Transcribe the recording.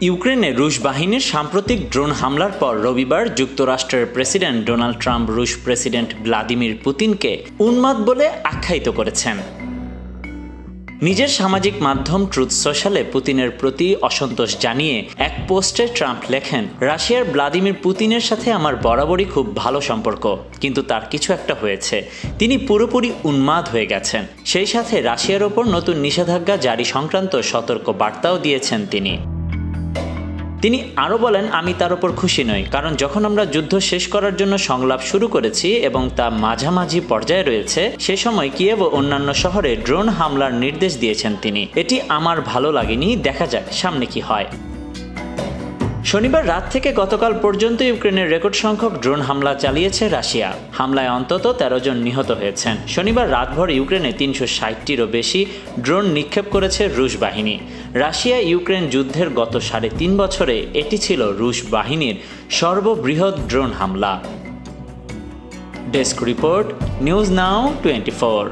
ইউক্রেনে রুশ বাহিনীর সাম্প্রতিক ড্রোন হামলার পর রবিবার যুক্তরাষ্ট্রের প্রেসিডেন্ট ডোনাল্ড ট্রাম্প রুশ প্রেসিডেন্ট ভ্লাদিমির পুতিনকে উন্মাদ বলে আখ্যায়িত করেছেন। নিজের সামাজিক মাধ্যম ট্রুথ সোশ্যালে পুতিনের প্রতি অসন্তোষ জানিয়ে এক পোস্টে ট্রাম্প লেখেন, রাশিয়ার ভ্লাদিমির পুতিনের সাথে আমার বরাবরই খুব ভালো সম্পর্ক, কিন্তু তার কিছু একটা হয়েছে। তিনি পুরোপুরি উন্মাদ হয়ে গেছেন। সেই সাথে রাশিয়ার ওপর নতুন নিষেধাজ্ঞা জারি সংক্রান্ত সতর্ক বার্তাও দিয়েছেন তিনি আরও বলেন, আমি তার উপর খুশি নই, কারণ যখন আমরা যুদ্ধ শেষ করার জন্য সংলাপ শুরু করেছি এবং তা মাঝামাঝি পর্যায়ে রয়েছে, সে সময় কিয়েভ ও অন্যান্য শহরে ড্রোন হামলার নির্দেশ দিয়েছেন তিনি। এটি আমার ভালো লাগেনি, দেখা যাক সামনে কি হয়। শনিবার রাত থেকে গতকাল পর্যন্ত ইউক্রেনের রেকর্ড সংখ্যক ড্রোন হামলা চালিয়েছে রাশিয়া। হামলায় অন্তত 13 জন নিহত হয়েছেন। শনিবার রাতভর ইউক্রেনে 360টিরও বেশি ড্রোন নিক্ষেপ করেছে রুশ বাহিনী। রাশিয়া ইউক্রেন যুদ্ধের গত 3.5 বছরে এটি ছিল রুশ বাহিনীর সর্ববৃহৎ ড্রোন হামলা। Desk report, news now 24।